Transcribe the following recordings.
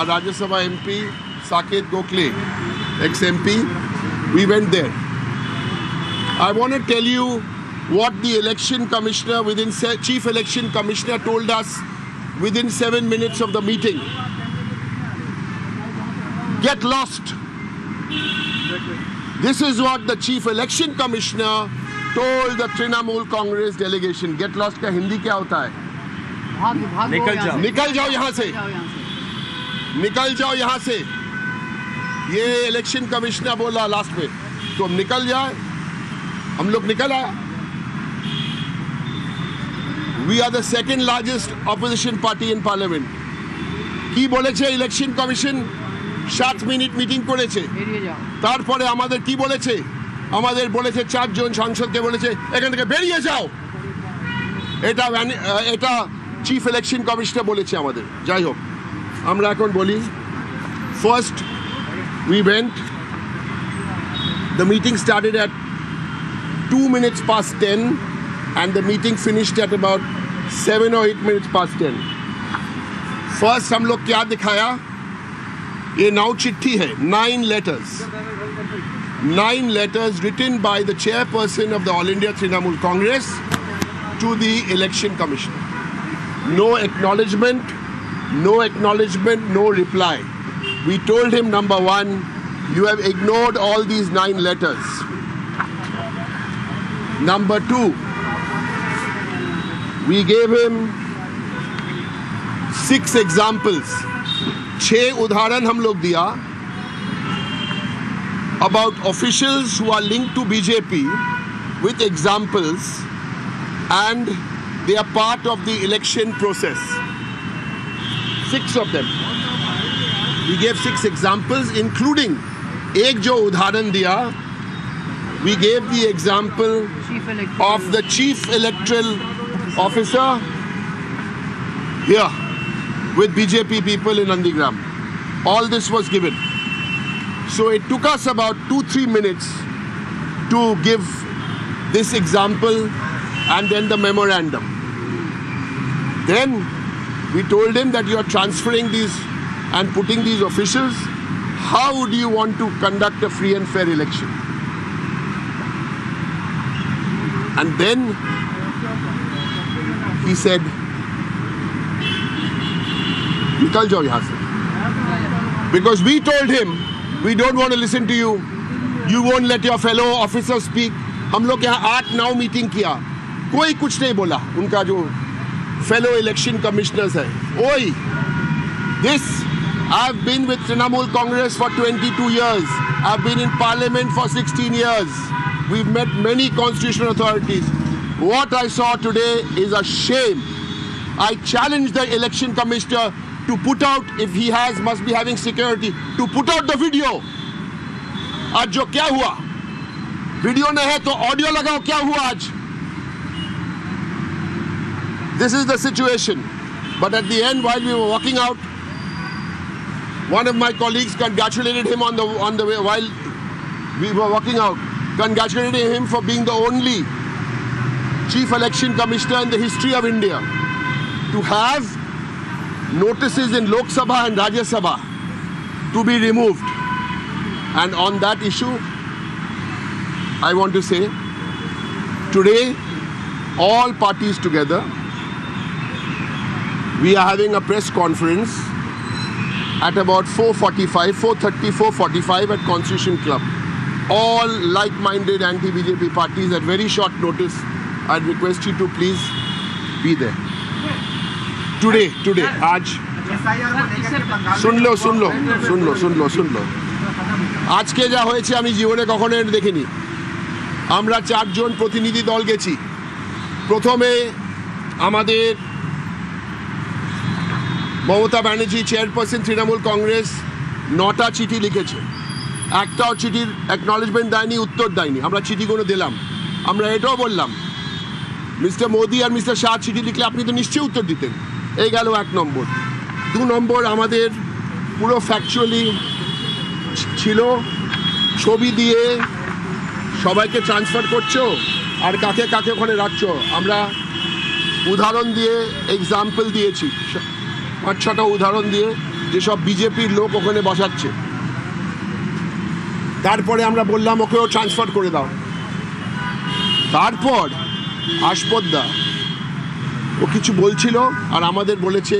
our Rajya Sabha MP, Saket Gokhale, ex-MP. We went there. I want to tell you what the election commissioner, Chief Election Commissioner told us within 7 minutes of the meeting. Get lost. This is what the Chief Election Commissioner told the Trinamool Congress delegation. Get lost का हिंदी क्या होता है? निकल जाओ यहाँ से, निकल जाओ यहाँ से। ये इलेक्शन कमिश्नर बोला लास्ट में, तो हम निकल जाए, हम लोग निकल आए। We are the second largest opposition party in parliament. কি বলেছে ইলেকশন কমিশন? 7 মিনিট মিটিং করেছে, তারপরে আমাদের কি বলেছে? আমাদের বলেছে 4 জন সাংসদকে বলেছে এখান থেকে বেরিয়ে যাও। এটা চিফ ইলেকশন কমিশনার বলেছে আমাদের। যাই হোক, আমরা এখন বলি, first we went, the meeting started at 2 minutes past 10 and the meeting finished at about 7 or 8 minutes past 10. First हम लोग क्या दिखाया? ये नाउ चिट्ठी है, 9 letters. 9 letters written by the chairperson of the All India Trinamool Congress to the election commission. No acknowledgement, no reply. We told him, number one, you have ignored all these 9 letters. Number two, we gave him 6 examples. 6 उदाहरण हम लोग दिया about officials who are linked to BJP with examples, and they are part of the election process. 6 of them. We gave 6 examples, including एक जो उदाहरण दिया, we gave the example of the chief electoral officer here with BJP people in Nandigram. All this was given. So it took us about 2-3 minutes to give this example and then the memorandum. Then we told him that you are transferring these and putting these officials. How do you want to conduct a free and fair election? And then he said, निकल जाओ यहाँ से. Because we told him, we don't want to listen to you. You won't let your fellow officers speak. हम लोग यहाँ 8-9 meeting किया, कोई कुछ नहीं बोला. उनका जो fellow election commissioners है, ओए, this, I've been with Trinamool Congress for 22 years. I've been in parliament for 16 years. We've met many constitutional authorities. What I saw today is a shame. I challenge the election commissioner to put out, if he must be having security, to put out the video. आज जो क्या हुआ, video नहीं है तो audio लगाओ, क्या हुआ आज? This is the situation. But at the end, while we were walking out, one of my colleagues congratulated him on the way while we were walking out, congratulated him for being the only chief election commissioner in the history of India to have notices in Lok Sabha and Rajya Sabha to be removed. And on that issue, I want to say, today, all parties together, we are having a press conference at about 4:45 at Constitution Club. All like-minded anti-BJP parties at very short notice. I'd request you to please be there. Today, आज सुन लो আজকে যা হয়েছে আমি জীবনে কখনো এটা দেখিনি। আমরা 4 জন প্রতিনিধি দল গেছি। প্রথমে আমাদের মমতা ব্যানার্জি চেয়ারপারসন তৃণমূল কংগ্রেস 9টা চিঠি লিখেছে, একটাও চিঠির অ্যাকনলেজমেন্ট দেয়নি, উত্তর দেয়নি। আমরা চিঠিগুলো দিলাম। আমরা এটাও বললাম, মিস্টার মোদি আর মিস্টার শাহ চিঠি লিখলে আপনি তো নিশ্চয়ই উত্তর দিতেন। এই গেল 1 নম্বর। 2 নম্বর, আমাদের পুরো ফ্যাকচুয়ালি ছিল ছবি দিয়ে সবাইকে ট্রান্সফার করছো আর কাকে কাকে ওখানে রাখছো। আমরা উদাহরণ দিয়ে এক্সাম্পল দিয়েছি, 5-6টা উদাহরণ দিয়ে যেসব বিজেপির লোক ওখানে বসাচ্ছে। তারপরে আমরা বললাম ওকেও ট্রান্সফার করে দাও। তারপর আশপদ্দা ও কিছু বলছিল আর আমাদের বলেছে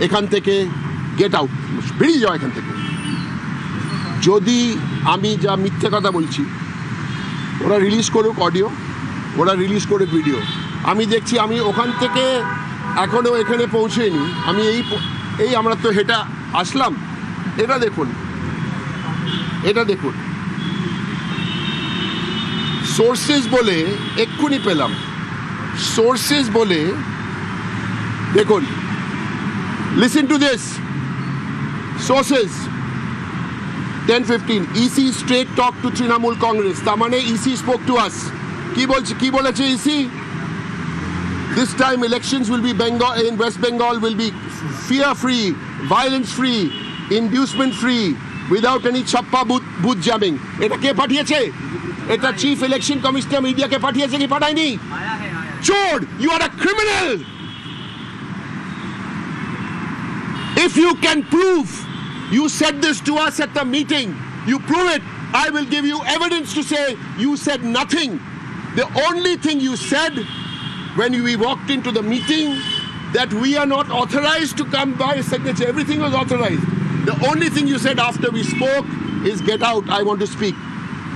এখান থেকে গেট আউট, বেরিয়ে যাও এখান থেকে। যদি আমি যা মিথ্যে কথা বলছি, ওরা রিলিজ করুক অডিও, ওরা রিলিজ করুক ভিডিও। আমি দেখছি আমি ওখান থেকে এখনও এখানে পৌঁছেইনি। আমি এই আমরা তো হেঁটে আসলাম। এটা দেখুন, এটা দেখুন, সোর্সেস বলে এক্ষুনি পেলাম, সোর্সেস বলে দেখুন, listen to this, sources 10:15 EC straight talk to Trinamool Congress. তার মানে EC spoke to us. কি বলেছে EC? This time elections will be in West Bengal will be fear free, violence free, inducement free, without any chappa booth jamming. এটা কে পাঠিয়েছে? এটা chief election commissioner মিডিয়াকে পাঠিয়েছে কি পাঠায়নি? চোর, you are a criminal. If you can prove you said this to us at the meeting, you prove it, I will give you evidence to say you said nothing. The only thing you said when we walked into the meeting, that we are not authorized to come by signature. Everything was authorized. The only thing you said after we spoke is get out, I want to speak.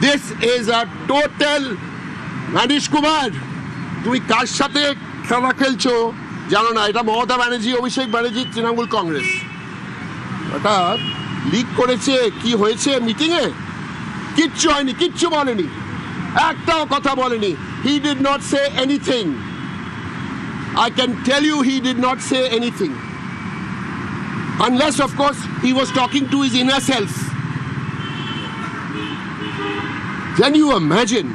This is a total Manish Kumar, তুমি কার সাথে খেলা খেলছো জানো না। এটা মমতা ব্যানার্জি, অভিষেক ব্যানার্জি, তৃণমূল কংগ্রেস। এটা leak করেছে। কি হয়েছে মিটিংয়ে? কিচ্ছু হয়নি, কিচ্ছু বলেনি, একটাও কথা বলেনি। He did not say anything. I can tell you he did not say anything. Unless, of course, he was talking to his inner self. Can you imagine?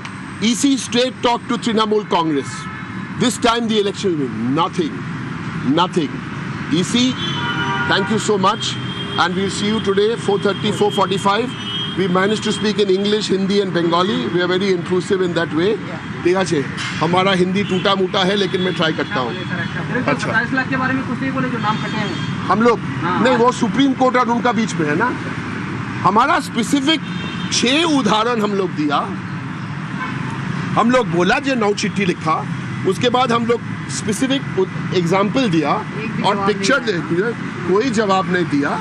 EC straight talk to Trinamool Congress. This time the election will be nothing. Nothing. EC, thank you so much. And we'll see you today, 4:30, 4:45. We managed to speak in English, Hindi and Bengali. We are very inclusive in that way. ठीक है, हमारा हिंदी टूटा मूटा है लेकिन मैं try करता हूँ। अच्छा, 27 लाख के बारे में कुछ नहीं बोले जो नाम कटे हैं हम लोग नहीं, वो सुप्रीम कोर्ट और उनका बीच में है ना। हमारा स्पेसिफिक 6 उदाहरण हम लोग दिया। हम लोग बोला जो 9 चिट्ठी लिखा, उसके बाद हम लोग स्पेसिफिक एग्जाम्पल दिया और पिक्चर दे, कोई जवाब नहीं दिया।